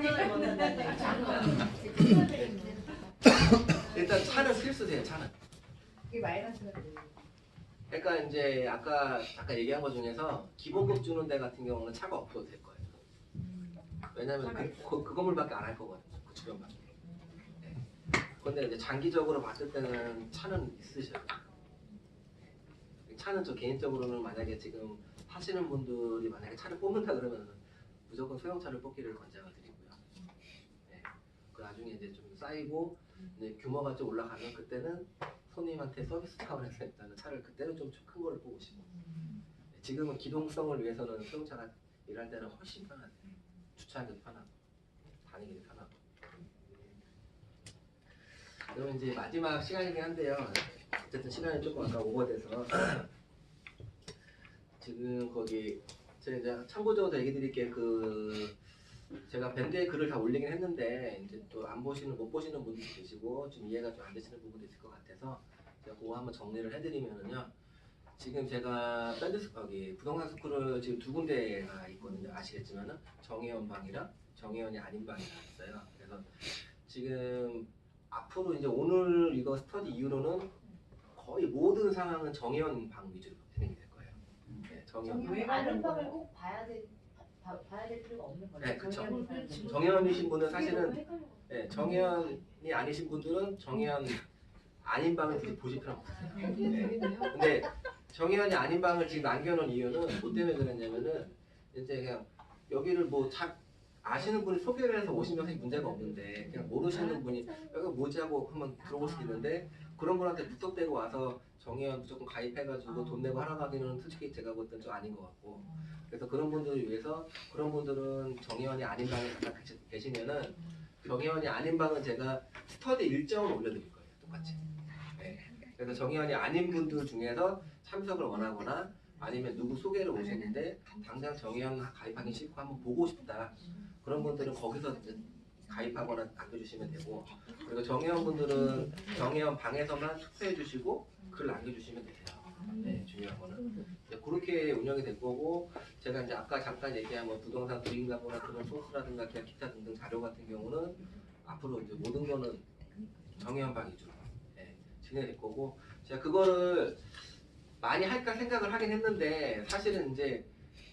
큰돈을 버는다는 일단 차는 필수세요. 차는. 이게 마이너스가 돼요. 그러니까 이제 아까 잠깐 얘기한 것 중에서 기본급 주는 데 같은 경우는 차가 없어도 될 거예요. 왜냐면 그 건물밖에 안 할 거거든요. 그 주변밖에. 네. 그런데 이제 장기적으로 봤을 때는 차는 있으셔야 돼요. 차는 저 개인적으로는 만약에 지금 하시는 분들이 만약에 차를 뽑는다 그러면 무조건 소형차를 뽑기를 권장을 드리고요. 네. 그 나중에 이제 좀 쌓이고 이제 규모가 좀 올라가면 그때는 손님한테 서비스 차원에서 일단은 차를 그때는 좀 큰 걸 뽑으시고 지금은 기동성을 위해서는 소형차가 일할 때는 훨씬 편하대요. 주차하기도 편하고 다니기도 편하고. 그러면 이제 마지막 시간이긴 한데요. 어쨌든 시간이 조금 아까 오버돼서 지금 거기 제가 이제 참고적으로 얘기 드릴게 제가 밴드에 글을 다 올리긴 했는데 이제 또 못 보시는 분들도 계시고 좀 이해가 좀 안 되시는 부분도 있을 것 같아서 제가 그거 한번 정리를 해드리면은요. 지금 제가 거기 부동산 스쿨을 지금 두 군데가 있거든요. 아시겠지만은 정혜원 방이랑 정혜원이 아닌 방이 있어요. 그래서 지금 앞으로 이제 오늘 이거 스터디 이후로는 거의 모든 상황은 정혜원 방 위주로 진행이 될 거예요. 네, 정혜원. 아는 방을 꼭 봐야 될 필요가 없는 거예요. 네, 그렇죠. 정혜원이신 분은 사실은 네, 정혜원이 아니신 분들은 정혜원 아닌 방을 굳이 보실 필요는 없어요. 네. 근데 정혜원이 아닌 방을 지금 남겨놓은 이유는 뭐 때문에 그랬냐면은 이제 그냥 여기를 뭐 아시는 분이 소개를 해서 오시면 사실 문제가 없는데 그냥 모르시는 분이 여기 뭐지 하고 한번 들어볼 수 있는데 그런 분한테 무턱대고 와서 정혜원 무조건 가입해가지고 돈 내고 하러 가기는 솔직히 제가 볼 때는 좀 아닌 것 같고 그래서 그런 분들을 위해서 그런 분들은 정혜원이 아닌 방에 잠깐 계시면은 정혜원이 아닌 방은 제가 스터디 일정을 올려드릴 거예요. 똑같이. 네. 그래서 정혜원이 아닌 분들 중에서 참석을 원하거나 아니면 누구 소개를 오셨는데 당장 정혜원 가입하기 싫고 한번 보고 싶다. 그런 분들은 거기서 이제 가입하거나 남겨주시면 되고 그리고 정혜원 분들은 정혜원 방에서만 투표해 주시고 글 남겨주시면 되세요. 네, 중요한 거는 그렇게 운영이 될 거고 제가 이제 아까 잠깐 얘기한 뭐 부동산 부인 가구나 그런 소스라든가 기타 등등 자료 같은 경우는 앞으로 이제 모든 거는 정혜원 방 위주로 진행될 거고 제가 그거를 많이 할까 생각을 하긴 했는데 사실은 이제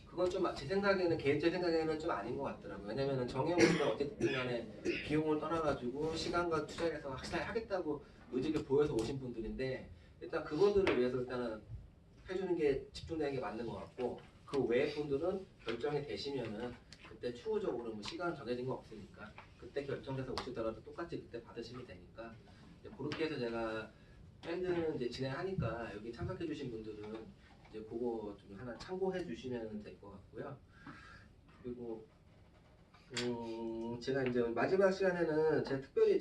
그건 좀 제 생각에는 개인적 생각에는 좀 아닌 것 같더라고요. 왜냐면은 정혜원은 어쨌든 간에 비용을 떠나가지고 시간과 투자해서 확실하게 하겠다고 의지를 보여서 오신 분들인데 일단 그분들을 위해서 일단은 해주는 게 집중되는 게 맞는 것 같고 그 외의 분들은 결정이 되시면은 그때 추후적으로 뭐 시간 정해진 거 없으니까 그때 결정돼서 오시더라도 똑같이 그때 받으시면 되니까 그렇게 해서 제가 밴드는 이제 진행하니까 여기 참석해주신 분들은 이제 그거 좀 하나 참고해 주시면 될 것 같고요. 그리고 제가 이제 마지막 시간에는 제가 특별히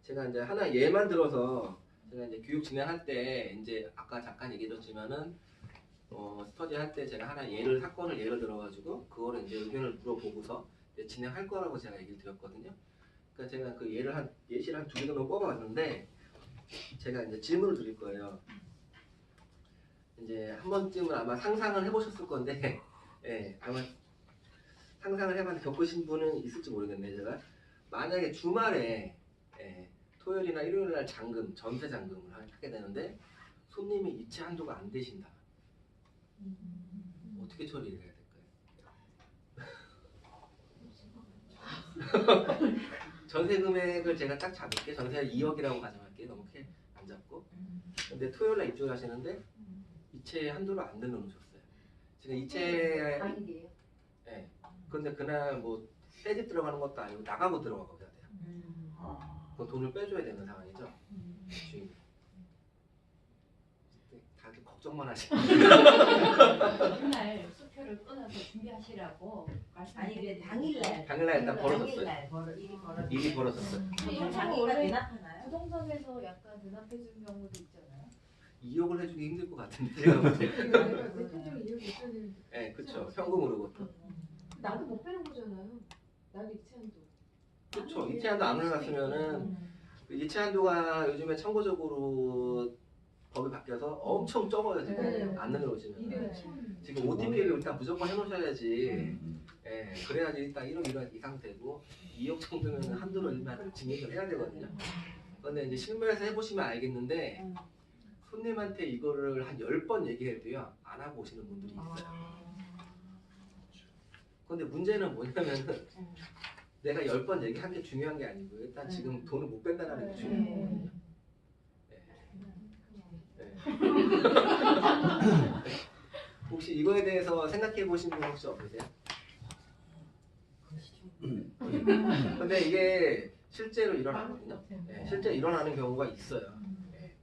제가 이제 하나 예만 들어서 제가 이제 교육 진행할 때 이제 아까 잠깐 얘기했지만은 스터디 할 때 제가 하나 사건을 예를 들어가지고 그거를 이제 의견을 물어보고서 이제 진행할 거라고 제가 얘기를 드렸거든요. 그러니까 제가 그 예시를 한 2개 정도 뽑아왔는데 제가 이제 질문을 드릴 거예요. 이제 한 번쯤은 아마 상상을 해보셨을 건데, 예, 아마 상상을 해봤는데 겪으신 분은 있을지 모르겠네요. 제가 만약에 주말에 토요일이나 일요일날 전세 잔금을 하게 되는데 손님이 이체 한도가 안 되신다. 어떻게 처리를 해야 될까요? 전세 금액을 제가 딱 잡을게. 전세 2억이라고 가정할게요. 너무 크게 안 잡고. 근데 토요일날 입주를 하시는데 이체 한도를 안 넣어놓으셨어요. 지금 이체 아니에요. 네. 근데 그날 뭐 떼집 들어가는 것도 아니고 나가고 들어가거든요. 그럼 돈을 빼줘야 되는 상황이죠. 주인이. 다들 걱정만 하시네. 그날 수표를 끊어서 준비하시라고 아니 근데 당일날 일단 벌어졌어요. 일이 벌어졌어요. 자기가 대납하나요? 부동산에서 약간 대납해주는 경우도 있잖아요. 2억을 해주기 힘들 것 같은데 제가 볼 때. 대표적인 이유가 있어야 되는데. 네, 그렇죠. 현금으로 그것도. 나도 못 빼는 거잖아요. 나도 이체한도. 그렇죠. 이체한도 안 올랐으면은 이체한도가 요즘에 참고적으로 법이 바뀌어서 엄청 적어요 지금. 네. 안 내려오시면. 이게 참 지금 OTP를 일단 무조건 해놓으셔야지. 예, 그래야지 일단 1억 이상 되고 2억 정도면 한도를 일단 증액을 해야 되거든요. 근데 이제 실무에서 해보시면 알겠는데 손님한테 이거를 한 10번 얘기해도요 안 하고 오시는 분들이 있어요. 근데 문제는 뭐냐면은 내가 10번 얘기한 게 중요한 게 아니고 일단 지금 돈을 못 뺀다는 게 중요한 거거든요. 네. 혹시 이거에 대해서 생각해 보신 분 혹시 없으세요? 근데 이게 실제로 일어나거든요. 네, 실제 일어나는 경우가 있어요. 네.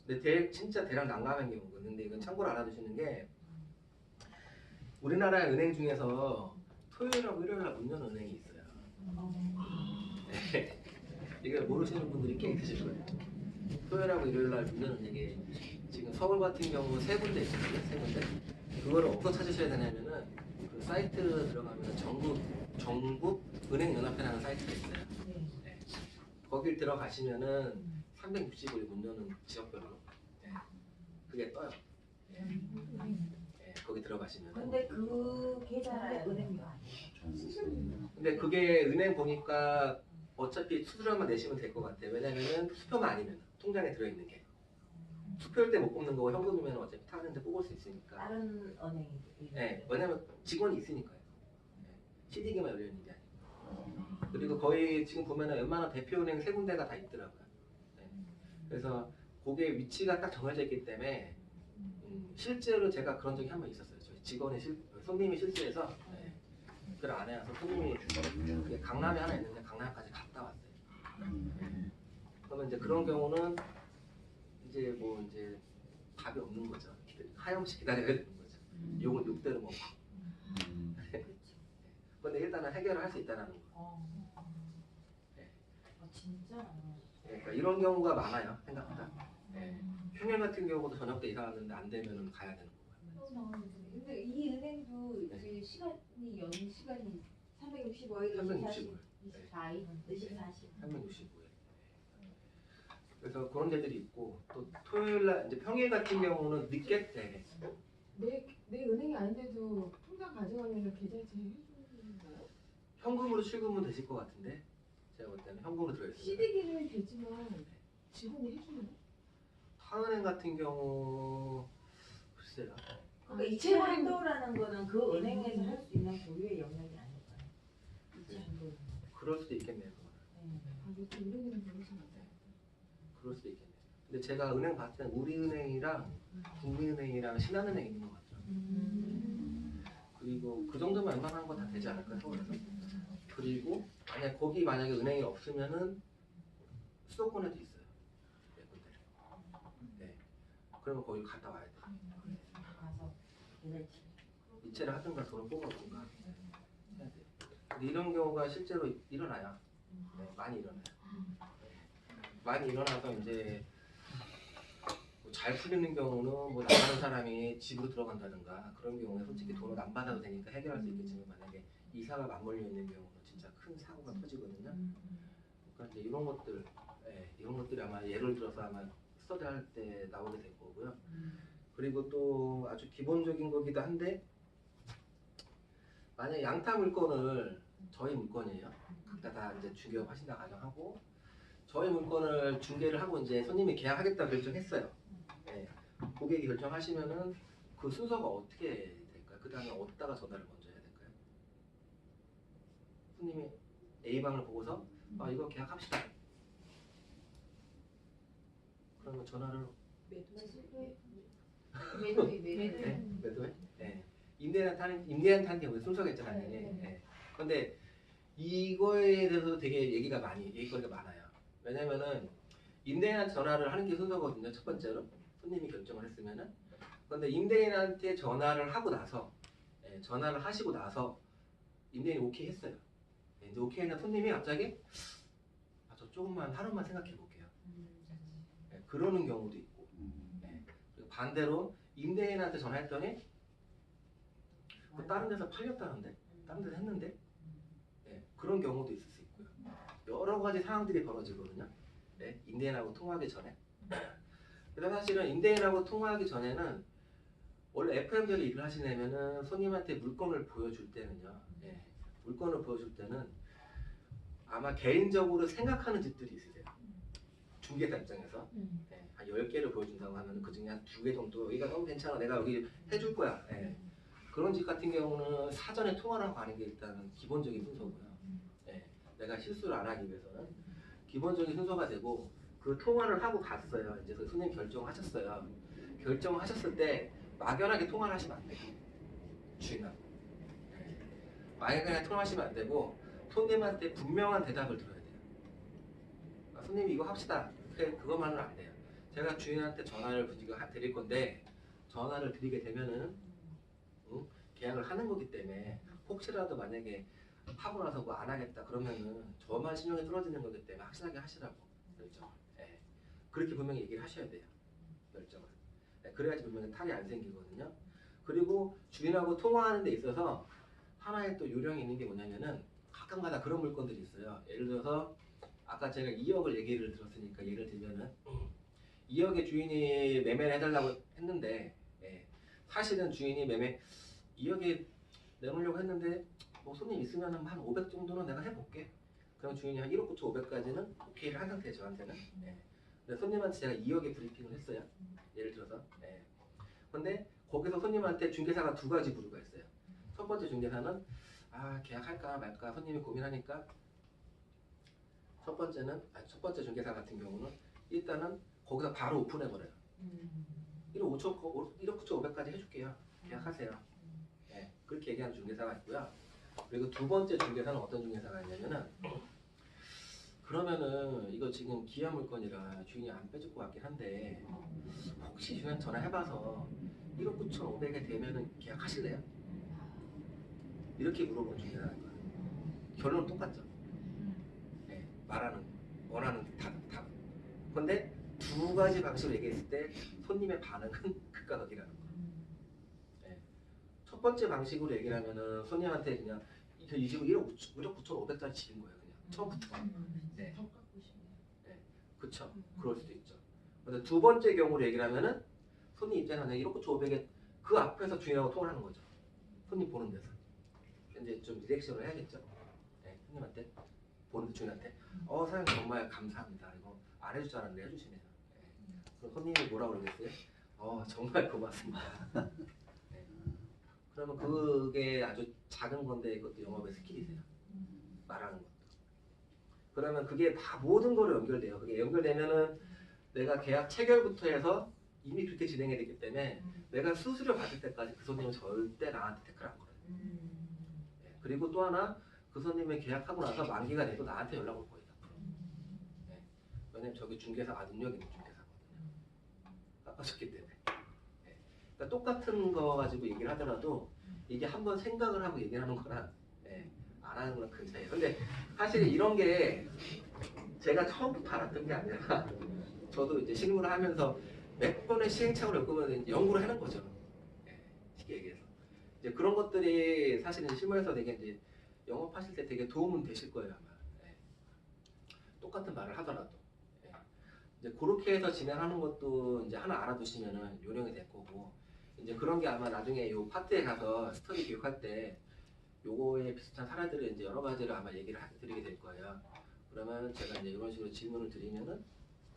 근데 진짜 대략 난감한 경우거든요. 근데 이건 참고로 알아두시는 게 우리나라 은행 중에서 토요일하고 일요일날 문 여는 은행이 있어요. 네. 이게 모르시는 분들이 꽤 있으실 거예요. 토요일하고 일요일날 문 여는 은행이 지금 서울 같은 경우 3군데 있거든요. 3군데. 그거를 어디서 찾으셔야 되냐면은 그 사이트 들어가면 전국 은행 연합회라는 사이트가 있어요. 네. 거길 들어가시면은 360일 문 여는 지역별로 네. 그게 떠요. 네. 거기 들어가시면. 근데 그 계좌가 은행도 아니에요. 근데 그게 은행 보니까 어차피 수수료만 내시면 될 것 같아요. 왜냐면은 수표만 아니면 통장에 들어있는 게 수표일 때 못 뽑는 거고 현금이면 어차피 타는데 뽑을 수 있으니까. 다른 은행이. 네, 왜냐면 직원이 있으니까요. 네. CD기만 열려 있는 게 아니고. 그리고 거의 지금 보면은 웬만한 대표은행 3군데가 다 있더라고요. 네. 그래서 그게 위치가 딱 정해져 있기 때문에 실제로 제가 그런 적이 한 번 있었어요. 저희 손님이 실수해서 네. 그걸 안 해서 손님이 그게 강남에 하나 있는데 강남까지 갔다 왔어요. 네. 그러면 이제 그런 경우는 이제 답이 없는 거죠. 하염없이 기다려야 되는 거죠. 욕은 욕대로 먹고. 근데 일단은 해결을 할 수 있다는 거. 네. 진짜? 그러니까 이런 경우가 많아요. 생각보다. 네. 평일 같은 경우도 저녁 때 이사 왔는데 안 되면 가야 되는 거예요. 근데 이 은행도 네. 그 시간이 연는 시간이 365일 365일. 24일, 24시. 365일. 그래서 그런 데들이 있고 또 토요일 날 이제 평일 같은 경우는 늦게 때 내 은행이 아닌데도 통장 가져가면 계좌이체 해주는가요? 현금으로 출금은 되실 것 같은데 제가 볼 때는 현금으로 들어있어요. CD기는 되지만 직원이 해주나요? 타은행 같은 경우 글쎄요. 그러니까 이체 한도라는 거는 그 은행에서 할 수 있는 고유의 영역이 아닐까요? 이체 한도. 그럴 수도 있겠네요. 그거는. 이렇게 은행은 모르시면 안 돼요. 그럴 수도 있겠네요. 근데 제가 은행 봤을 때는 우리은행이랑 국민은행이랑 신한은행 있는 것 같아요. 그리고 그 정도면 웬만한 거 다 되지 않을까요? 서울에서? 그리고 만약에 은행이 없으면은 수도권에도 있어요. 몇 군데. 네. 그러면 거기 갔다 와야 돼. 가서 계좌이체. 이체를 하든가 돈을 뽑아오든가 해야 돼. 근데 이런 경우가 실제로 일어나요. 네, 많이 일어나요. 많이 일어나서 이제 잘 풀리는 경우는 나가는 사람이 집으로 들어간다든가 그런 경우에 솔직히 돈을 안 받아도 되니까 해결할 수 있겠지만 만약에 이사가 맞물려 있는 경우는 진짜 큰 사고가 터지거든요. 그러니까 이제 이런 것들, 이런 것들이 아마 예를 들어서 아마 스터디 할 때 나오게 될 거고요. 그리고 또 아주 기본적인 거기도 한데 만약 양타 물건을 저희 물건이에요. 각자 다 이제 중개업하신다 가정하고 저희 물건을 중개를 하고 이제 손님이 계약하겠다 결정했어요. 네. 고객이 결정하시면은 그 순서가 어떻게 될까요? 그 다음에 어디다가 전화를 먼저 해야 될까요? 손님이 A방을 보고서 이거 계약합시다. 그러면 전화를 매도해? 네. 임대한테 하는 게 순서가 있잖아요. 네. 근데 이거에 대해서 되게 얘기거리가 많아요. 왜냐면은 임대인한테 전화를 하는 게 순서거든요. 첫 번째로 손님이 결정을 했으면은. 그런데 임대인한테 전화를 하고 나서 전화를 하시고 나서 임대인이 오케이 했어요. 이제 오케이 했는데 손님이 갑자기 저 조금만 하루만 생각해 볼게요. 그러는 경우도 있고 그리고 반대로 임대인한테 전화했더니 다른 데서 팔렸다는데 다른 데서 했는데 그런 경우도 있을 수 있고요. 여러 가지 상황들이 벌어지거든요. 임대인하고 통화하기 전에. 그래서 사실은 임대인하고 통화하기 전에는 원래 FM대로 일을 하시려면은 손님한테 물건을 보여줄 때는요. 예, 물건을 보여줄 때는 아마 개인적으로 생각하는 집들이 있으세요. 중개사 입장에서. 예, 한 10개를 보여준다고 하면 그 중에 한 2개 정도 여기가 너무 괜찮아. 내가 여기 해줄 거야. 예. 그런 집 같은 경우는 사전에 통화를 하고 가는 게 일단 기본적인 순서고요. 예, 내가 실수를 안 하기 위해서는 기본적인 순서가 되고 그 통화를 하고 갔어요. 이제 그 손님 결정하셨어요. 결정하셨을 때 막연하게 통화를 하시면 안 돼요. 주인하고. 예. 막연하게 통화하시면 안 되고 손님한테 분명한 대답을 들어야 돼요. 아, 손님이 이거 합시다. 그것만은 안 돼요. 제가 주인한테 전화를 드릴 건데 전화를 드리게 되면은 계약을 하는 거기 때문에 혹시라도 만약에 하고 나서 뭐 안 하겠다 그러면은 저만 신용이 떨어지는 거기 때문에 확실하게 하시라고 결정을. 예. 그렇게 분명히 얘기를 하셔야 돼요. 결정을. 예. 그래야지 분명히 탈이 안 생기거든요. 그리고 주인하고 통화하는 데 있어서 하나의 또 요령이 있는 게 뭐냐면은 가끔가다 그런 물건들이 있어요. 예를 들어서 아까 제가 2억을 얘기를 들었으니까 예를 들면은 2억의 주인이 매매를 해달라고 했는데 예. 사실은 주인이 2억에 내놓으려고 했는데 뭐 손님 있으면 한 500 정도는 내가 해볼게. 그럼 주인이 한 1억 9,500까지는 오케이를 한 상태예요. 저한테는. 예. 근데 손님한테 제가 2억에 브리핑을 했어요. 예를 들어서. 예. 근데 거기서 손님한테 중개사가 2가지 부류가 있어요. 첫 번째 중개사는 계약할까 말까 손님이 고민하니까 첫 번째 중개사 같은 경우는 일단은 거기서 바로 오픈해버려요. 1억 9,500까지 해줄게요. 계약하세요. 네, 그렇게 얘기하는 중개사가 있고요. 그리고 두 번째 중개사는 어떤 중개사가 있냐면은 그러면은 이거 지금 기한 물건이라 주인이 안 빼줄 것 같긴 한데 혹시 주인한테 전화해봐서 1억 9,500에 되면은 계약하실래요? 이렇게 물어보는 중개사가 있거든요. 결론은 똑같죠. 네, 원하는 답. 근데 2가지 방식으로 얘기했을 때 손님의 반응은 극과 극이라는 거예요. 네. 첫 번째 방식으로 얘기를 하면은 손님한테 그냥 이 집은 1억 9,500짜리 집인 거예요. 그냥 처음부터. 네. 네. 그쵸. 그럴 수도 있죠. 근데 두 번째 경우로 얘기를 하면은 손님 입장에서 1억 9,500에 그 앞에서 주인하고 통화를 하는 거죠. 손님 보는 데서. 이제 좀 리액션을 해야겠죠. 네. 손님한테 보는 주인한테 사장님 정말 감사합니다. 이거 안 해줄 줄 알았는데 해주시네요. 네. 그럼 손님이 뭐라고 그러겠어요? 정말 고맙습니다. 네. 그러면 그게 아주 작은 건데 그것도 영업의 스킬이세요. 말하는 것도. 그러면 그게 다 모든 거로 연결돼요. 그게 연결되면은 내가 계약 체결부터 해서 이미 그렇게 진행이 되기 때문에 내가 수수료 받을 때까지 그 손님은 절대 나한테 태클 안 걸어요. 네. 그리고 또 하나 그 손님이 계약하고 나서 만기가 돼도 나한테 연락 올 거예요. 네. 왜냐면 저기 중개사가 능력 있는 중개사거든요. 깎아줬기 때문에. 네. 그러니까 똑같은 거 가지고 얘기를 하더라도 이게 한번 생각을 하고 얘기를 하는 거랑 안 하는 거랑 큰 차이예요. 근데 사실 이런 게 제가 처음부터 알았던 게 아니라 저도 이제 실무를 하면서 몇 번의 시행착오를 겪으면 연구를 해낸 거죠. 쉽게 얘기해서. 이제 그런 것들이 사실은 실무에서 되게 이제 영업하실 때 되게 도움은 되실 거예요 아마. 똑같은 말을 하더라도. 이제 그렇게 해서 진행하는 것도 이제 하나 알아두시면은 요령이 될 거고. 이제 그런 게 아마 나중에 요 파트에 가서 스터디 교육할 때 요거에 비슷한 사례들을 이제 여러 가지를 아마 얘기를 드리게 될 거예요. 그러면 제가 이제 이런 식으로 질문을 드리면은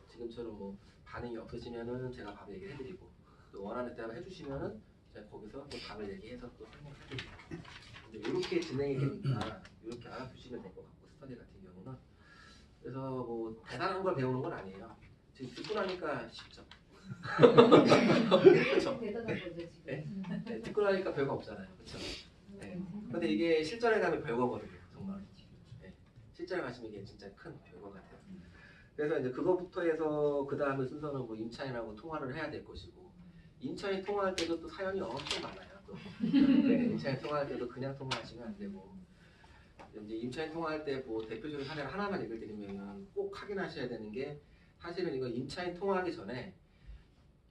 지금처럼 뭐 반응이 없으시면은 제가 바로 얘기를 해드리고 또 원하는 대답을 해주시면은 제가 거기서 또 답을 얘기해서 또 설명해드리고 이제 이렇게 진행이 되니까 이렇게 알아두시면 될 것 같고 스터디 같은 경우는 그래서 뭐 대단한 걸 배우는 건 아니에요. 지금 듣고 나니까 쉽죠. 그렇죠. 대단한 거죠 지금. 네, 듣고 나니까 별거 없잖아요. 그렇죠. 네. 근데 이게 실전에 가면 별거거든요. 정말. 네. 실전에 가시면 이게 진짜 큰 별거 같아요. 그래서 이제 그거부터 해서 그 다음에 순서는 뭐 임차인하고 통화를 해야 될 것이고 임차인 통화할 때도 또 사연이 엄청 많아요. 또. 네, 임차인 통화할 때도 그냥 통화하시면 안 되고 이제 임차인 통화할 때 뭐 대표적인 사례를 하나만 얘기를 드리면 꼭 확인하셔야 되는 게 사실은 이거 임차인 통화하기 전에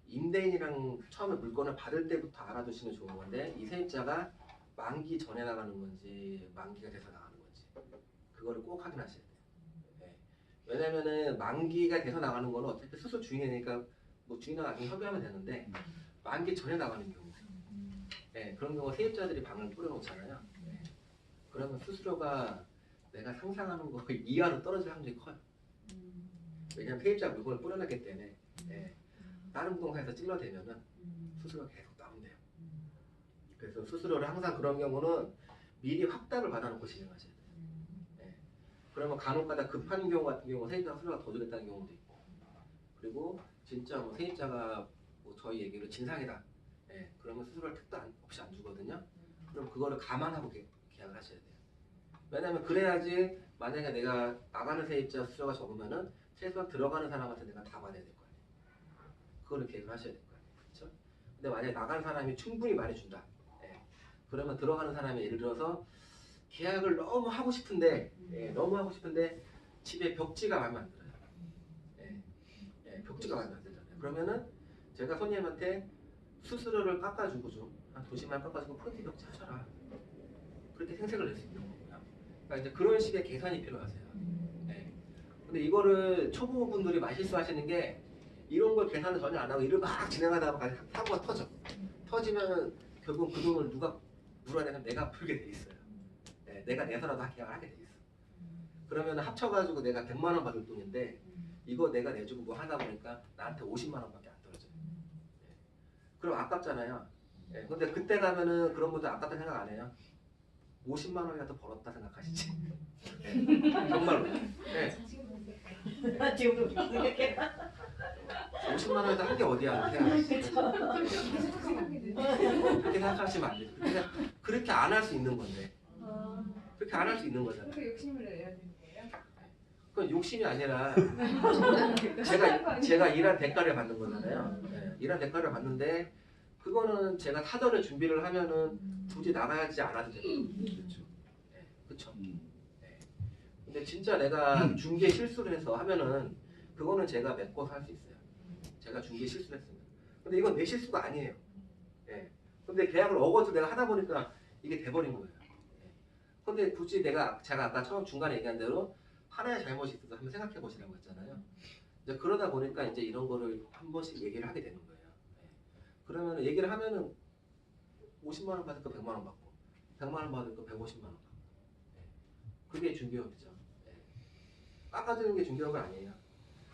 임대인이랑 처음에 물건을 받을 때부터 알아두시면 좋은 건데 이 세입자가 만기 전에 나가는 건지 만기가 돼서 나가는 건지 그거를 꼭 확인하셔야 돼요. 네. 왜냐면은 만기가 돼서 나가는 거는 어차피 수수 중이니까 뭐 주인하고 나중에 협의하면 되는데 만기 전에 나가는 경우. 네, 그런 경우 세입자들이 방을 뿌려놓잖아요. 네. 그러면 수수료가 내가 상상하는 거 이하로 떨어질 확률이 커요. 왜냐면 세입자 물건을 뿌려놨기 때문에 네. 다른 부동산에서 찔러대면은 수수료가 계속 다운돼요. 그래서 수수료를 항상 그런 경우는 미리 확답을 받아놓고 진행하셔야 돼요. 네. 그러면 간혹가다 급한 경우 같은 경우 세입자가 수수료가 더 주겠다는 경우도 있고, 그리고 진짜 뭐 세입자가 뭐 저희 얘기로 진상이다. 네. 그러면 수수료를 택도 없이 안 주거든요. 그럼 그거를 감안하고 계약을 하셔야 돼요. 왜냐면 그래야지 만약에 내가 나가는 세입자 수수료가 적으면은 최소한 들어가는 사람한테 내가 다 받아야 될 거 아니에요. 그거를 계획을 하셔야 될 거 아니에요. 그렇죠? 근데 만약에 나가는 사람이 충분히 많이 준다. 예. 그러면 들어가는 사람이 예를 들어서 계약을 너무 하고 싶은데 너무 하고 싶은데 집에 벽지가 마음에 안 들어요. 벽지가 마음에 안 들잖아요. 그러면은 제가 손님한테 수수료를 깎아주고 좀 한 90만 깎아주고 프론트 벽지 하셔라. 그렇게 생색을 낼 수 있는 거고요. 그러니까 이제 그런 식의 계산이 필요하세요. 근데 이거를 초보분들이 많이 실수하시는 게 이런 걸 계산을 전혀 안 하고 일을 막 진행하다가 사고가 터져. 터지면 결국 그 돈을 누가 물어야 되면 내가 풀게 돼 있어요. 네, 내가 내서라도 계약을 하게 돼 있어. 그러면 합쳐가지고 내가 100만 원 받을 돈인데 이거 내가 내주고 뭐 하다 보니까 나한테 50만 원밖에 안 떨어져요. 네. 그럼 아깝잖아요. 네, 근데 그때 가면은 그런 분들 아깝다 생각 안 해요. 50만 원이라도 벌었다 생각하시지. 네, 정말로. 네. 지금도 생각해. 50만 원에다 한 게 어디야? 그렇게 생각하시면 안 되죠. 그렇게 안 할 수 있는 건데. 그렇게 안 할 수 있는 거잖아요. 그렇게 욕심을 내야 되는 거예요? 그건 욕심이 아니라 제가 일한 대가를 받는 거잖아요. 네, 일한 대가를 받는데 그거는 제가 사전에 준비를 하면은 굳이 나가야지 않아도 되는 거죠. 그렇죠. 네, 그렇죠. 네. 근데 진짜 내가 중개 실수를 해서 하면은 그거는 제가 메꿔서 할 수 있어요. 제가 중개 실수를 했으면. 근데 이건 내 실수가 아니에요. 예. 근데 계약을 어거지 내가 하다 보니까 이게 돼버린 거예요. 예. 근데 굳이 제가 아까 처음 중간에 얘기한 대로 하나의 잘못이 있어서 한번 생각해 보시라고 했잖아요. 이제 그러다 보니까 이제 이런 거를 한 번씩 얘기를 하게 되는 거예요. 예. 그러면 얘기를 하면은 50만 원 받을 거 100만 원 받고 100만 원 받을 거 150만 원 받고. 예. 그게 중개업이죠. 예. 깎아주는 게 중개업은 아니에요.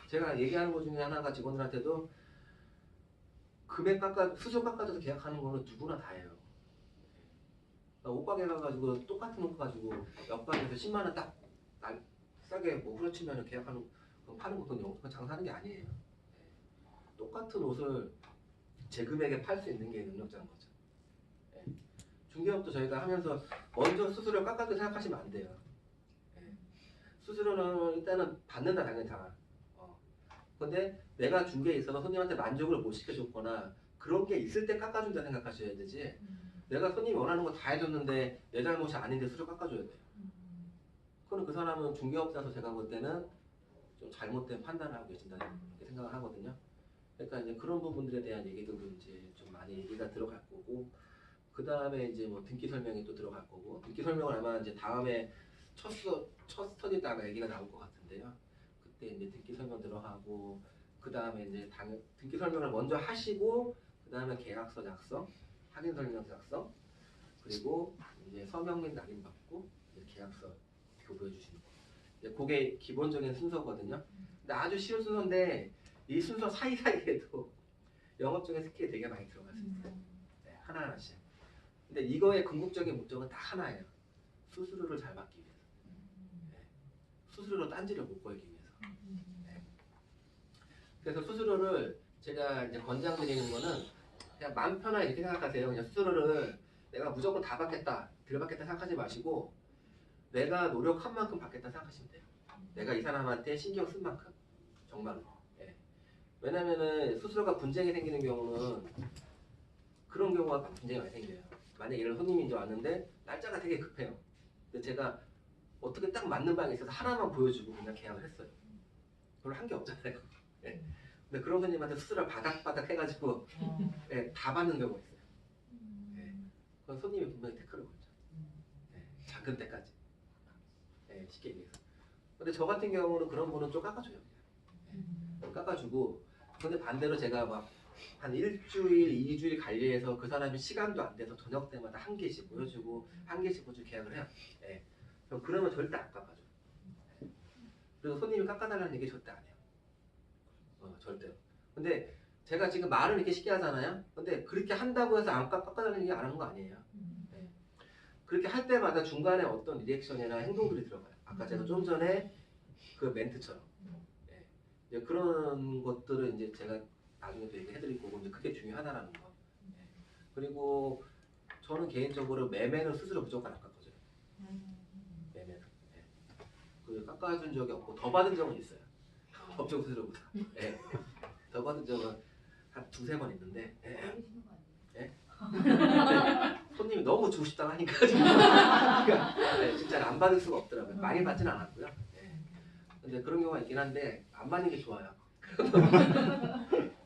제가 얘기하는 것 중에 하나가 직원들한테도 금액 수수료 깎아줘서 계약하는 거는 누구나 다 해요. 나 옷가게 가가지고 똑같은 옷 가지고 옆가게에서 10만 원 딱 싸게 뭐 후려치면 계약하는 거 파는 것도 장사하는 게 아니에요. 똑같은 옷을 제 금액에 팔 수 있는 게 능력자인 거죠. 중개업도 저희가 하면서 먼저 수수료 깎아도 생각하시면 안 돼요. 수수료는 일단은 받는다 당연히 다. 근데 내가 중개에 있어서 손님한테 만족을 못 시켜줬거나 그런 게 있을 때 깎아준다 생각하셔야 되지. 내가 손님이 원하는 거 다 해줬는데 내 잘못이 아닌데 수수료 깎아줘야 돼요. 그럼 그 사람은 중개업자서 제가 볼 때는 좀 잘못된 판단을 하고 계신다 이렇게 생각을 하거든요. 그러니까 이제 그런 부분들에 대한 얘기들도 이제 좀 많이 얘기가 들어갈 거고, 그 다음에 이제 뭐 등기 설명이 또 들어갈 거고, 등기 설명을 아마 이제 다음에 첫 스터디 때 아마 얘기가 나올 것 같은데요. 그때 이제 등기 설명 들어가고, 그 다음에 이제 등기 설명을 먼저 하시고, 그 다음에 계약서 작성, 확인 설명 작성, 그리고 이제 서명 및 낙인 받고 이제 계약서 교부해 주시는 거. 이제 그게 기본적인 순서거든요. 근데 아주 쉬운 순서인데 이 순서 사이사이에도 영업적인 스킬이 되게 많이 들어갈 수 있어요. 네, 하나하나씩. 근데 이거의 궁극적인 목적은 딱 하나예요. 수수료를 잘 받기 위해서. 네. 수수료로 딴지를 못 걸기 위해서. 네. 그래서 수수료를 제가 이제 권장드리는 거는 그냥 마음 편하게 이렇게 생각하세요. 그냥 수수료를 내가 무조건 다 받겠다, 덜 받겠다 생각하지 마시고 내가 노력한 만큼 받겠다 생각하시면 돼요. 내가 이 사람한테 신경 쓴 만큼. 정말로. 예. 왜냐면은 수수료가 분쟁이 생기는 경우는 그런 경우가 분쟁이 많이 생겨요. 만약에 이런 손님이 이제 왔는데 날짜가 되게 급해요. 근데 제가 어떻게 딱 맞는 방이 있어서 하나만 보여주고 그냥 계약을 했어요. 별로 한 게 없잖아요. 예. 근데 그런 손님한테 수수료 바닥바닥 해가지고 예, 다 받는 경우가 있어요. 예. 그건 손님이 분명히 태클을 걸죠. 예, 작은 때까지. 예, 쉽게 얘기해서. 근데 저 같은 경우는 그런 분은 좀 깎아줘요. 예. 깎아주고 근데 반대로 제가 막 한 일주일, 2주일 관리해서 그 사람이 시간도 안 돼서 저녁 때마다 한 개씩 보여주고 한 개씩 보여주고 계약을 해요. 예. 그러면 절대 안 깎아줘. 그리고 손님이 깎아달라는 얘기 절대 안 해요. 절대로. 근데 제가 지금 말은 이렇게 쉽게 하잖아요. 근데 그렇게 한다고 해서 안 깎아달라는 얘기 안 하는 거 아니에요. 예. 그렇게 할 때마다 중간에 어떤 리액션이나 행동들이 들어가요. 아까 제가 좀 전에 그 멘트처럼. 예. 이제 그런 것들을 이제 제가 나중에 또 얘기해드릴 거고 이제 그게 중요하다라는 거. 예. 그리고 저는 개인적으로 매매는 스스로 무조건 안 깎아줘요. 매매는. 예. 그 깎아준 적이 없고 더 받은 적은 있어요. 법정 수수료보다. 예. 더 받은 적은 한 2-3번 있는데. 예. 예? 손님이 너무 주고 싶다고 하니까 지금 네, 진짜 안 받을 수가 없더라고요. 많이 받지는 않았고요. 네. 근데 그런 경우가 있긴 한데 안 받는 게 좋아요.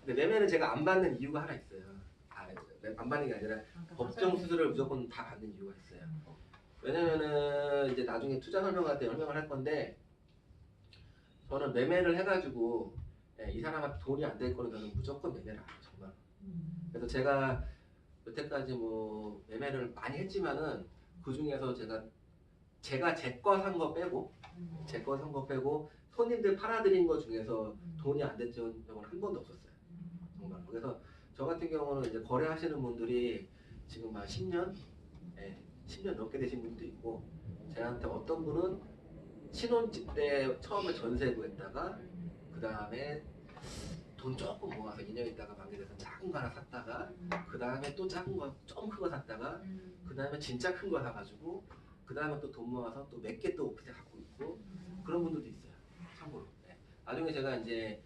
근데 매매는 제가 안 받는 이유가 하나 있어요. 안 받는 게 아니라 법정 수수료를 무조건 다 받는 이유가 있어요. 왜냐면은 이제 나중에 투자 설명할 때 설명을 할 건데 저는 매매를 해가지고 이 사람한테 돈이 안 될 거는 저는 무조건 매매를 안 해요. 정말. 그래서 제가 여태까지 뭐 매매를 많이 했지만은 그 중에서 제가 제 거 산 거 빼고 손님들 팔아드린 거 중에서 돈이 안 됐던 경우는 한 번도 없었어요. 정말. 그래서 저 같은 경우는 이제 거래하시는 분들이 지금 한 10년, 10년 넘게 되신 분도 있고 저한테 어떤 분은 신혼집 때 처음에 전세 구했다가 그 다음에 돈 조금 모아서 2년 있다가 만기돼서 작은 거 하나 샀다가 그 다음에 또 작은 거 좀 큰 거 샀다가 그 다음에 진짜 큰 거 사가지고 그 다음에 또 돈 모아서 또 몇 개 또 오피스에 갖고 있고 그런 분들도 있어요. 참고로. 네. 나중에 제가 이제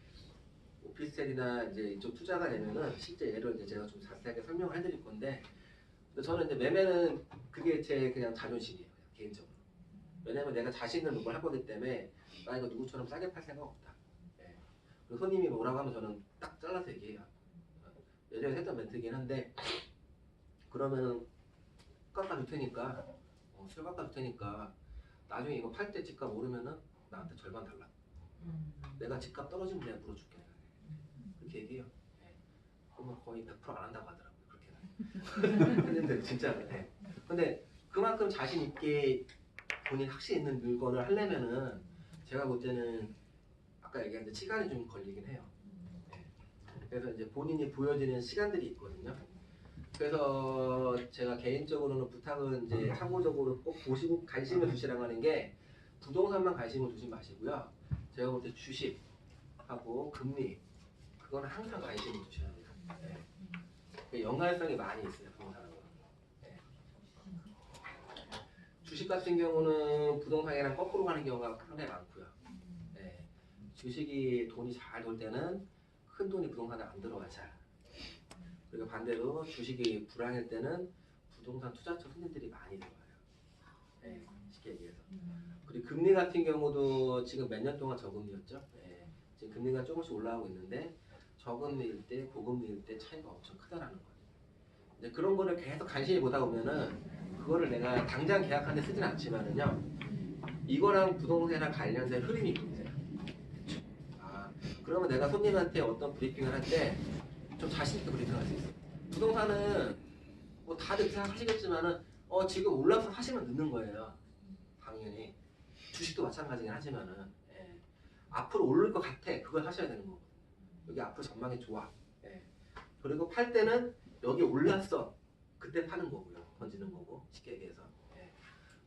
오피스텔이나 이제 이쪽 투자가 되면은 실제 예를 이제 제가 좀 자세하게 설명을 해드릴 건데 저는 이제 매매는 그게 제 그냥 자존심이에요. 그냥 개인적으로. 왜냐면 내가 자신을 놓고 할 거기 때문에 나 이거 누구처럼 싸게 팔 생각 없다. 네. 그리고 손님이 뭐라고 하면 저는 딱 잘라서 얘기해요. 예전에 했던 멘트이긴 한데 그러면은 깎아줄 테니까 수요 깎아줄 테니까 나중에 이거 팔 때 집값 오르면은 나한테 절반 달라. 내가 집값 떨어지면 내가 물어줄게. 그렇게 얘기해요. 네. 그러면 거의 100% 안 한다고 하더라고요. 그렇게는. 근데 진짜로. 네. 근데 그만큼 자신 있게 본인 확신 있는 물건을 하려면은 제가 볼 때는 아까 얘기한 시간이 좀 걸리긴 해요. 네. 그래서 이제 본인이 보여지는 시간들이 있거든요. 그래서 제가 개인적으로는 부탁은 이제 참고적으로 꼭 보시고 관심을 두시라고 하는 게 부동산만 관심을 두지 마시고요. 제가 볼 때 주식하고 금리 그건 항상 관심을 두셔야 돼요. 네. 연관성이 많이 있어요. 부동산하고. 네. 주식 같은 경우는 부동산이랑 거꾸로 가는 경우가 상당히 많고요. 네. 주식이 돈이 잘 돌 때는 큰 돈이 부동산에 안 들어와요. 잘. 그리고 반대로 주식이 불황일 때는 부동산 투자처 손님들이 많이 들어와요. 네, 쉽게 얘기해서. 그리고 금리 같은 경우도 지금 몇 년 동안 저금리였죠. 네, 지금 금리가 조금씩 올라가고 있는데 저금리일 때, 고금리일 때 차이가 엄청 크다라는 거예요. 이제 그런 거를 계속 간신히 보다 보면은 그거를 내가 당장 계약하는데 쓰진 않지만은요. 이거랑 부동산이랑 관련된 흐름이 보이세요. 그러면 내가 손님한테 어떤 브리핑을 할 때 좀 자신있게 브리핑할 수 있어요. 부동산은 뭐 다들 그렇게 생각하시겠지만은 지금 올라서 사시면 늦는 거예요. 당연히. 주식도 마찬가지긴 하지만은 앞으로 오를 것 같아. 그걸 하셔야 되는 거고. 여기 앞으로 전망이 좋아. 그리고 팔 때는 여기 올랐어. 그때 파는 거고요. 던지는 거고. 쉽게 얘기해서.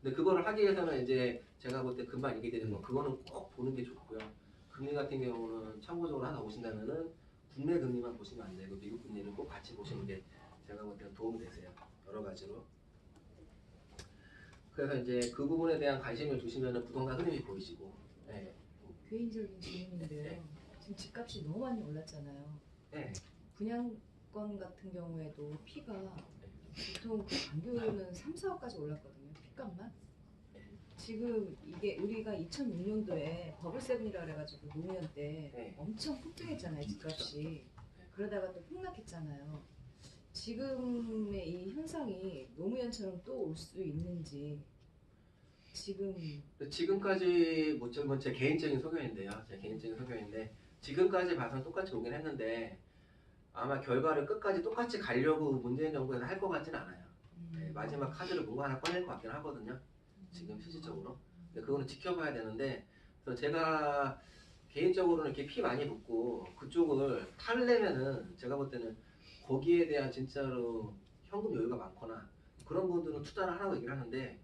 근데 그거를 하기 위해서는 이제 제가 볼 때 금방 얘기드리는 거 그거는 꼭 보는 게 좋고요. 금리 같은 경우는 참고적으로 하나 오신다면은 국내 금리만 보시면 안 되고 미국 금리를 꼭 같이 보시는 게 제가 볼 때는 도움이 되세요. 여러 가지로. 그래서 이제 그 부분에 대한 관심을 두시면은 부동산 흐름이 보이시고. 개인적인 질문인데요. 지금 집값이 너무 많이 올랐잖아요. 네. 분양권 같은 경우에도 피가 보통 그 단교는 3, 4억까지 올랐거든요. 피값만. 지금 이게 우리가 2006년도에 버블세븐이라 그래가지고 노무현 때 엄청 폭등했잖아요. 집값이. 그러다가 또 폭락했잖아요. 지금의 이 현상이 노무현처럼 또 올 수 있는지 지금까지 지금까지 뭐 제 개인적인 소견인데요. 제 개인적인 소견인데 지금까지 봐서는 똑같이 오긴 했는데 아마 결과를 끝까지 똑같이 가려고 문재인 정부에서 할 것 같진 않아요. 네, 마지막 카드를 뭔가 하나 꺼낼 것 같긴 하거든요. 지금 실질적으로. 근데 그거는 지켜봐야 되는데 그래서 제가 개인적으로는 이렇게 피 많이 붓고 그쪽을 탈려면은 제가 볼 때는 거기에 대한 진짜로 현금 여유가 많거나 그런 분들은 투자를 하라고 얘기를 하는데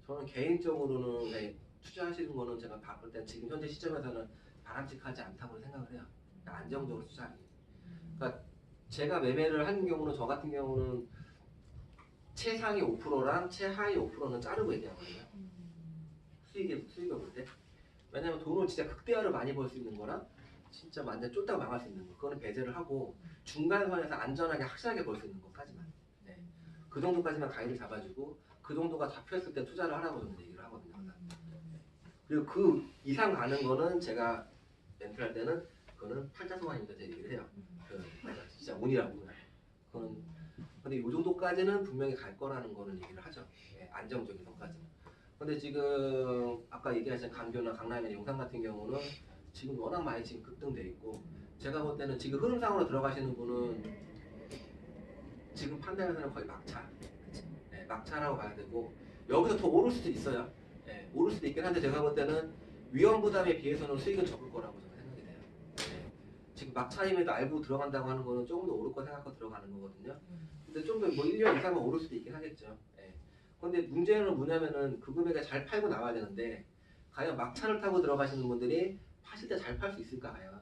저는 개인적으로는 네, 투자하시는 거는 제가 봤을 때 지금 현재 시점에서는 바람직하지 않다고 생각을 해요. 그러니까 안정적으로 투자하기. 그러니까 제가 매매를 하는 경우는 저 같은 경우는 최상위 5%랑 최하위 5%는 자르고 얘기하거든요. 수익을 볼 때. 왜냐면 돈을 진짜 극대화로 많이 벌 수 있는 거랑 진짜 완전 쫓다가 망할 수 있는 거 그거는 배제를 하고 중간선에서 안전하게 확실하게 벌 수 있는 것까지만 네. 그 정도까지만 가이드를 잡아주고 그 정도가 잡혔을 때 투자를 하라고 저는 얘기를 하거든요. 그리고 그 이상 가는 거는 제가 멘트할 때는 그거는 팔자소환입니다. 제가 얘기를 해요. 그 진짜 운이라고. 그거는 근데 이 정도까지는 분명히 갈 거라는 거는 얘기를 하죠. 예, 안정적인 선까지는. 근데 지금 아까 얘기하신 강교나 강남이나 용산 같은 경우는 지금 워낙 많이 지금 급등돼 있고 제가 볼 때는 지금 흐름상으로 들어가시는 분은 지금 판단에서는 거의 막차. 네, 막차라고 봐야 되고 여기서 더 오를 수도 있어요. 네, 오를 수도 있긴 한데 제가 볼 때는 위험 부담에 비해서는 수익은 적을 거라고 저는 생각이 돼요. 네, 지금 막차임에도 알고 들어간다고 하는 거는 조금 더 오를 거 생각하고 들어가는 거거든요. 근데 좀 더 뭐 1년 이상은 오를 수도 있긴 하겠죠. 네. 근데 문제는 뭐냐면은 그 금액에 잘 팔고 나와야 되는데 과연 막차를 타고 들어가시는 분들이 파실 때 잘 팔 수 있을까 과연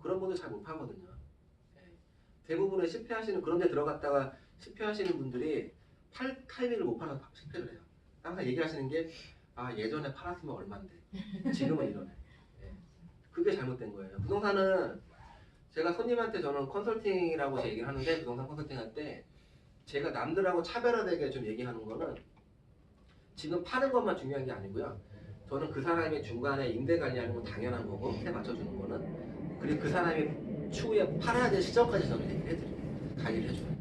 그런 분들 잘 못 파거든요. 네. 대부분의 실패하시는 그런 데 들어갔다가 실패하시는 분들이 팔 타이밍을 못 파는 실패를 해요. 항상 얘기하시는 게 아 예전에 팔았으면 얼만데 지금은 이러네. 네. 그게 잘못된 거예요. 부동산은 제가 손님한테 저는 컨설팅이라고 제 얘기를 하는데 부동산 컨설팅 할 때 제가 남들하고 차별화되게 좀 얘기하는 거는 지금 파는 것만 중요한 게 아니고요. 저는 그 사람이 중간에 임대 관리하는 건 당연한 거고 세 맞춰주는 거는 그리고 그 사람이 추후에 팔아야 될 시점까지 저는 얘기를 해드려요. 관리를 해줘요.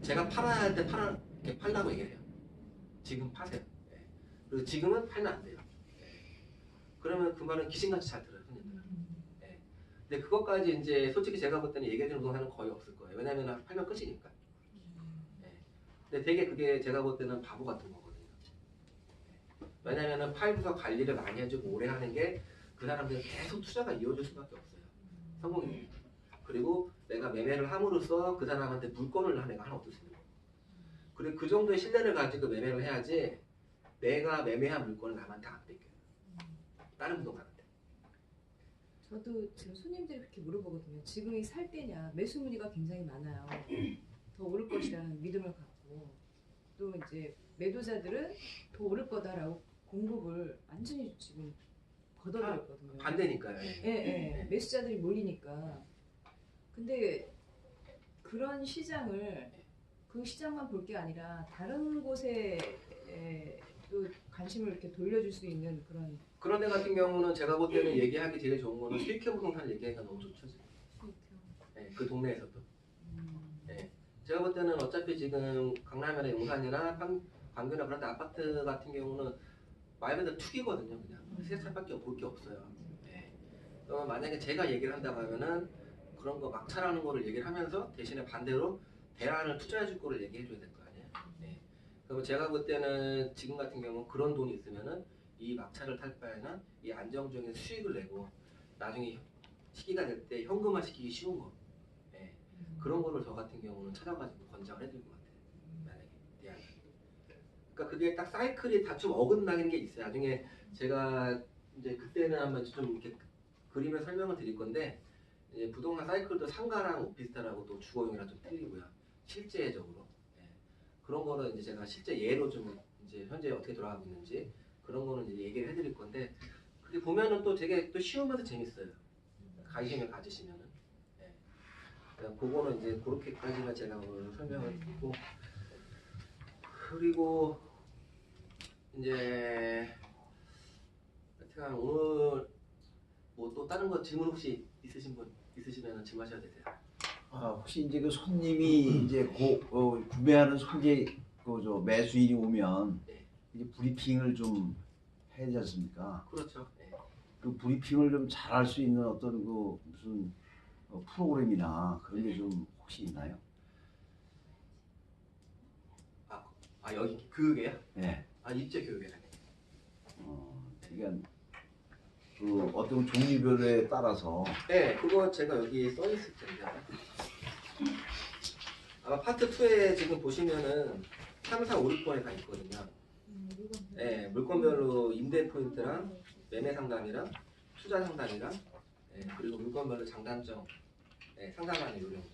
제가 팔아야 할 때 이렇게 팔라고 얘기를 해요. 지금 파세요. 네. 그리고 지금은 팔면 안 돼요. 네. 그러면 그 말은 귀신같이 잘 들어요. 손님들은. 네. 근데 그것까지 이제 솔직히 제가 볼 때는 얘기해주는 부동산은 거의 없을 거예요. 왜냐면 팔면 끝이니까. 근데 되게 그게 제가 볼 때는 바보 같은 거거든요. 왜냐면은 팔고서 관리를 많이 해주고 오래 하는 게 그 사람들은 계속 투자가 이어질 수밖에 없어요. 성공이. 그리고 내가 매매를 함으로써 그 사람한테 물건을 내가 하나 얻을 수 있는 거고. 그리고 그 정도의 신뢰를 가지고 매매를 해야지 내가 매매한 물건을 남한테 안 뺏겨요. 다른 부동산한테. 저도 지금 손님들이 그렇게 물어보거든요. 지금이 살 때냐 매수 문의가 굉장히 많아요. 더 오를 것이라는 믿음을 갖고 또 이제 매도자들은 더 오를 거다라고 공급을 완전히 지금 걷어버렸거든요. 반대니까요. 예. 매수자들이 몰리니까. 근데 그런 시장을 그 시장만 볼 게 아니라 다른 곳에 또 관심을 이렇게 돌려줄 수 있는 그런 데 같은 경우는 제가 볼 때는 얘기하기 제일 좋은 거는 수익형 부동산을 얘기하기가 너무 좋죠. 네, 그 동네에서도. 네. 제가 볼 때는 어차피 지금 강남이나 용산이나 광교나 그런 데 아파트 같은 경우는 말 그대로 투기거든요. 그냥 세차밖에 볼 게 없어요. 네. 그러면 만약에 제가 얘기를 한다고 하면은 그런 거 막차라는 거를 얘기를 하면서 대신에 반대로 대안을 투자해 줄 거를 얘기해 줘야 될 거 아니에요. 네. 그럼 제가 볼 때는 지금 같은 경우 그런 돈이 있으면은 이 막차를 탈 바에는 이 안정적인 수익을 내고 나중에 시기가 될 때 현금화 시키기 쉬운 거. 네. 그런 거를 저 같은 경우는 찾아가지고 권장을 해드릴 것 같아요. 만약에 대안. 그러니까 그게 딱 사이클이 다 좀 어긋나는 게 있어요. 나중에 제가 이제 그때는 한번 좀 이렇게 그림을 설명을 드릴 건데 이제 부동산 사이클도 상가랑 오피스텔하고 또 주거용이랑 좀 틀리고요. 실제적으로 네. 그런 거는 이제 제가 실제 예로 좀 이제 현재 어떻게 돌아가고 있는지 그런 거는 이제 얘기를 해드릴 건데 그게 보면은 또 되게 또 쉬우면서 재밌어요. 관심을 가지시면은. 네. 그거는 이제 그렇게까지만 제가 오늘 설명을 드리고 그리고 이제 하여튼 오늘 뭐 또 다른 거 질문 혹시 있으신 분 있으시면 질문하셔도 되세요. 혹시 이제 그 손님이 이제 구매하는 손재 그저 매수인이 오면 네. 이제 브리핑을 좀 해야 되지 않습니까? 그렇죠. 네. 그 브리핑을 좀 잘할 수 있는 어떤 그 무슨 프로그램이나 그런 게 좀 혹시 있나요? 아 여기 교육이에요? 네. 아 입제 교육이네. 그러니까 그 어떤 종류별에 따라서 네, 그거 제가 여기 써 있을 텐데. 아마 파트 2에 지금 보시면은 3, 4, 5, 6번에 다 있거든요. 네, 물건별로 임대 포인트랑 매매 상담이랑 투자 상담이랑 그리고 물건별로 장단점 상담하는 요령들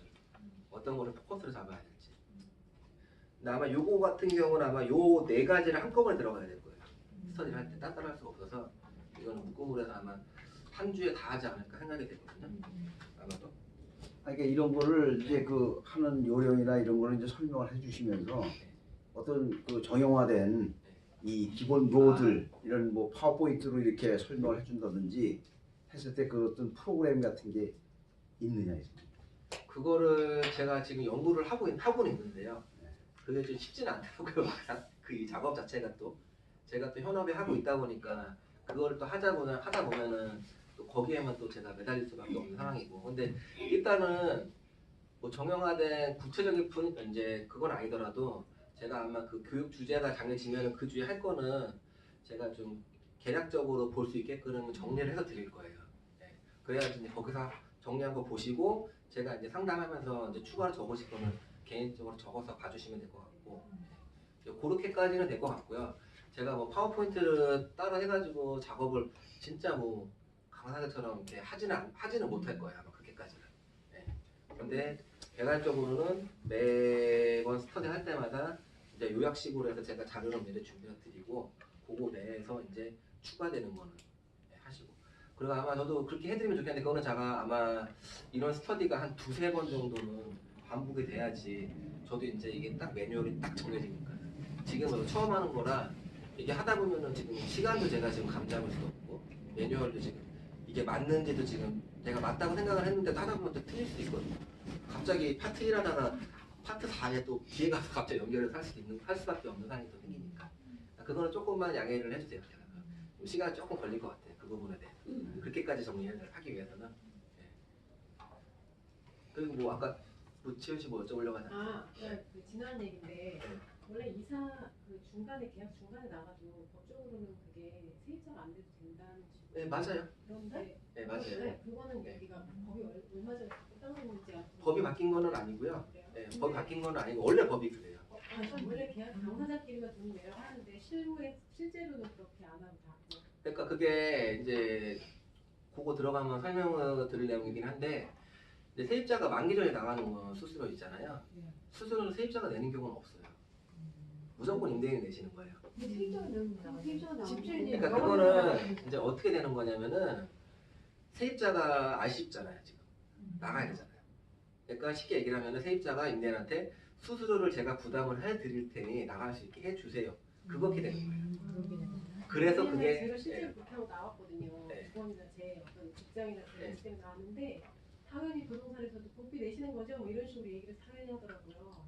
어떤 거를 포커스를 잡아야 될지. 근데 아마 요거 같은 경우는 아마 요 네 가지를 한꺼번에 들어가야 될 거예요. 스터디를 할 때 따로 할 수가 없어서 이거는 묶음으로 해서 아마 한 주에 다 하지 않을까 생각이 되거든요. 아마도. 그러니까 이런 거를 이제 그 하는 요령이나 이런 거를 이제 설명을 해주시면서 어떤 그 정형화된 이 기본 로들 이런 뭐 파워포인트로 이렇게 설명을 해준다든지 했을 때 그 어떤 프로그램 같은 게 있느냐 이제. 그거를 제가 지금 연구를 하고는 있는데요. 그게 좀 쉽지는 않더라고요. 막상 그 작업 자체가 또 제가 또 현업에 하고 있다 보니까 그거를 또 하다 보면은 또 거기에만 또 제가 매달릴 수밖에 없는 상황이고. 근데 일단은 뭐 정형화된 구체적인 이제 그건 아니더라도 제가 아마 그 교육 주제가 정해지면은 그 주에 할 거는 제가 좀 개략적으로 볼 수 있게끔 정리를 해서 드릴 거예요. 네. 그래야지 이제 거기서 정리한 거 보시고 제가 이제 상담하면서 이제 추가로 적으실 거는 개인적으로 적어서 봐주시면 될 것 같고 그렇게까지는 될 것 같고요. 제가 뭐 파워포인트를 따로 해가지고 작업을 진짜 뭐 강사들처럼 이렇게 하지는 못할 거예요. 아마 그렇게까지는. 네. 근데 개괄적으로는 매번 스터디 할 때마다 이제 요약식으로 해서 제가 자료를 미리 준비해 드리고 그거 내에서 이제 추가되는 거는 하시고. 그리고 아마 저도 그렇게 해드리면 좋겠는데 그거는 제가 아마 이런 스터디가 한 두세 번 정도는 반복이 돼야지 저도 이제 이게 딱 매뉴얼이 딱 정해지니까 지금은 처음 하는 거라 이게 하다 보면은 지금 시간도 제가 지금 감잡을 수도 없고 매뉴얼도 지금 이게 맞는지도 지금 내가 맞다고 생각을 했는데도 하다 보면 또 틀릴 수 있거든요. 갑자기 파트 1 하다가 파트 4에 또 뒤에 가서 갑자기 연결을 할 수밖에 없는 상황이 또 생기니까 그거는 조금만 양해를 해주세요. 제가 시간이 조금 걸릴 것 같아요. 그 부분에 대해서 그렇게까지 정리를 하기 위해서는. 그리고 뭐 아까 지현 씨 뭐 여쭤보려고 하잖아요. 그 지난 얘기인데 원래 이사 그 중간에 계약 중간에 나가도 법적으로는 그게 세입자가 안 돼도 된다는 식으로. 네 맞아요. 그런데 네 맞아요. 그거는 우리가 법이 얼마 전에 바뀌었는지 법이 바뀐 거는 아니고요. 그래요? 네, 법이 바뀐 거는 아니고 원래 법이 그래요. 원래 계약 당사자끼리만 돈 내라고 하는데 실제로는 그렇게 안 하고 다. 그러니까 그게 이제 그거 들어가면 설명을 드릴 내용이긴 한데 근데 세입자가 만기 전에 나가는 건 수수료 있잖아요. 수수료는 세입자가 내는 경우는 없어요. 무조건 임대인이 내시는 거예요. 집주인이 그러니까 그거는 이제 어떻게 되는 거냐면은 세입자가 아쉽잖아요. 지금 나가야 되잖아요. 그러니까 쉽게 얘기를 하면은 세입자가 임대인한테 수수료를 제가 부담을 해드릴 테니 나갈 수 있게 해주세요. 그렇게 되는 거예요. 그래서 그게 제가 실제로 그렇게 하고 나왔거든요. 네. 부모님이나 제 어떤 직장이나 제 네. 때문에 나왔는데 당연히 부동산에서도 복비 내시는 거죠? 뭐 이런 식으로 얘기를 당연히 하더라고요.